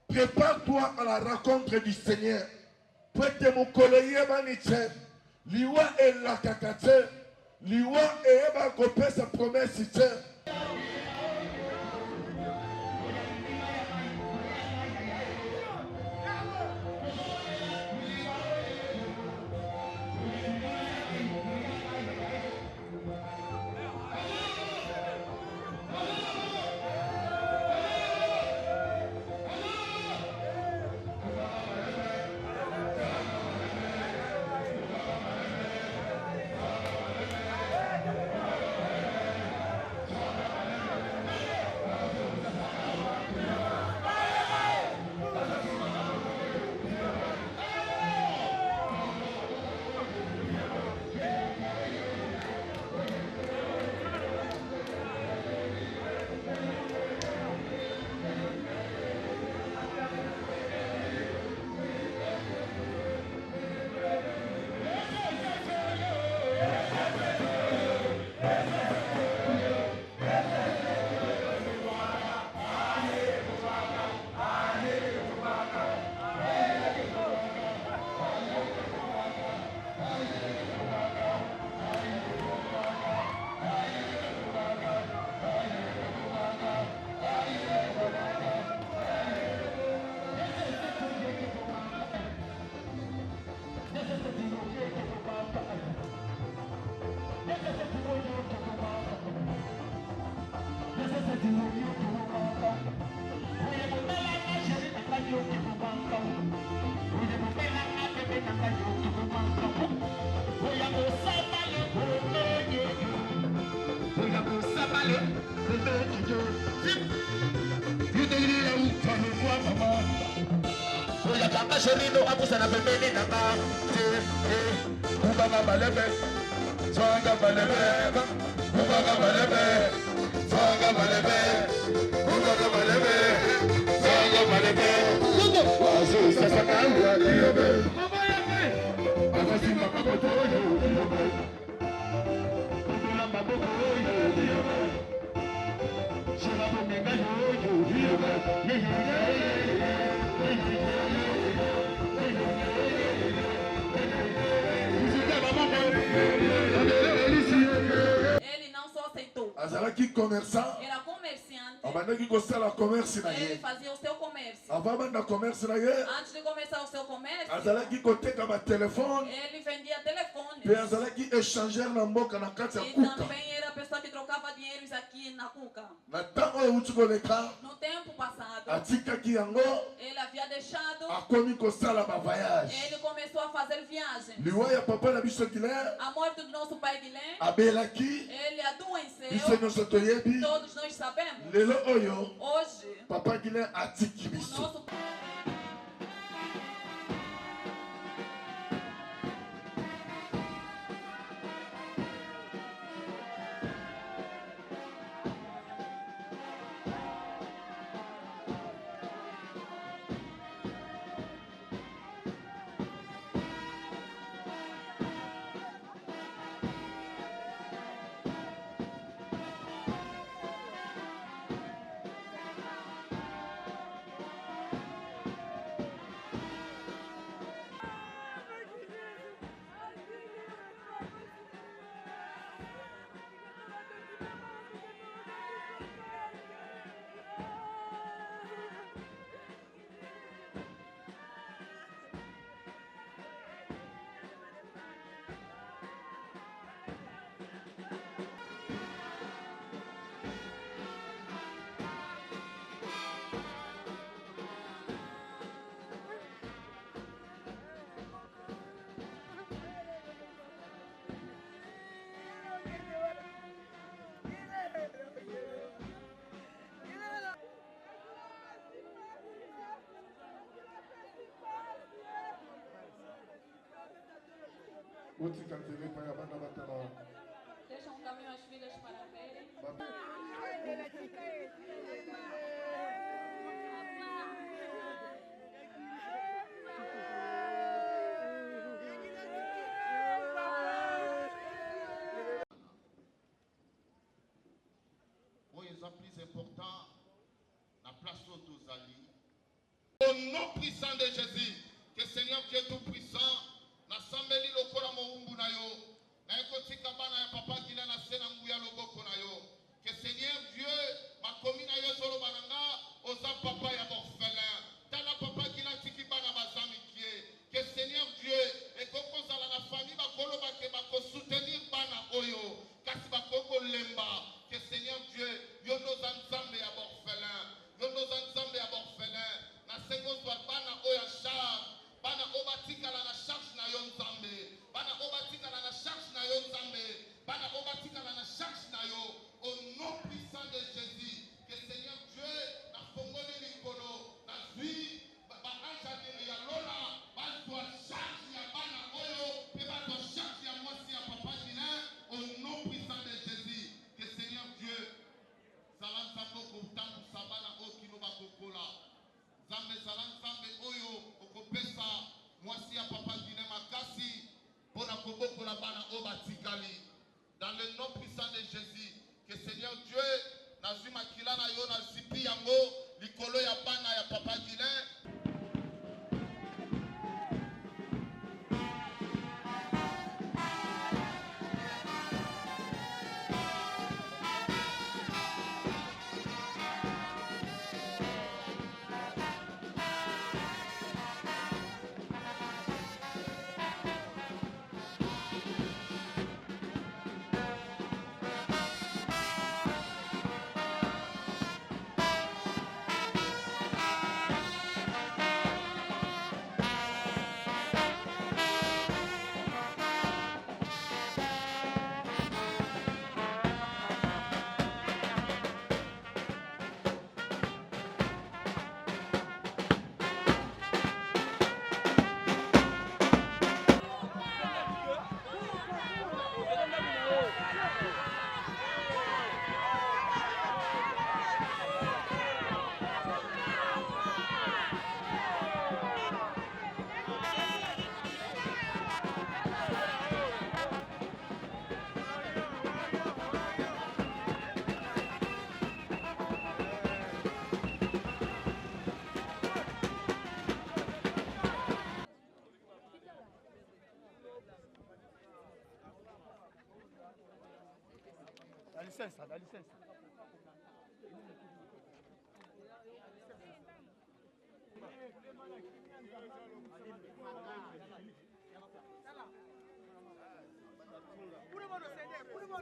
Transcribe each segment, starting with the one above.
Prépare-toi à la rencontre du Seigneur. Prête mon collègue maniche. Liwa et la kakate. Liwa et eba gope sa promesse. Azalaki commerçant. Era comerciante. Ele fazia o seu comércio. Antes de começar o seu comércio, ele vendia telefones. E também era a pessoa que trocava dinheiros aqui na Cuca. No tempo passado. Atikaki yango. Ele havia deixado. Akomi kosala ba voyage. Ele começou a fazer viagem. Liwa ya papa na biso Guilherme. A morte do nosso pai Guilherme. Abelaki. Ele adoeceu. Biso nyonso toyebi. Todos nós sabemos. Lelo oyo. Hoje. Papa Guilherme atiki biso. Nosso Deixa caminho as filhas para verem. Plus important, la place où tous alliés. Au nom puissant de Jésus, que Seigneur Dieu Tout-Puissant, na sambeli lokola moumbu na yo, na ekotika bana ya papa kina na sena nguya loboko na yo. Que Seigneur Dieu, ma commune yo solo bananga, oza papa ya orphelin. Tala papa kina tiki bana bazami kie. Que Seigneur Dieu, ekoko zala na famille bakolo bake bako soutenir bana oyo, kasi bakoko lemba. Que Seigneur Dieu, yo nos ensemble ya orphelin, yo nos ensemble ya orphelin. Na sengo zwa bana oya charge, bana obatika la na charge na yo nzambe, bana obatika la na charge na yo nzambe, bana obatika la na charge na yo. Au nom puissant de Jésus, que Seigneur Dieu, na fongoli likolo, na zui, ba anja ni ya lola, ba zwa charge ya bana oyo, pe ba zwa charge ya mwasi ya papa jina. Au nom puissant de Jésus, que Seigneur Dieu, zalan sambo kutambu sabana okino bakokola. Zambe zalan zambe oyo okopesa mwasi ya papa jina makasi, pona koboko la bana obatikali. Dans le nom puissant de Jésus, que Seigneur Dieu, nazima kilana yo na zipi yango, likolo ya bana ya papa jina. Dá licença. Pura mano,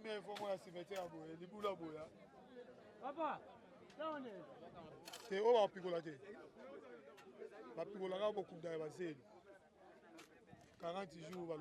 Première fois, moi, cimetière, les boules à boya. Papa, là on est. C'est où la picolade? La picolade a beaucoup d'avancées. 40 jours,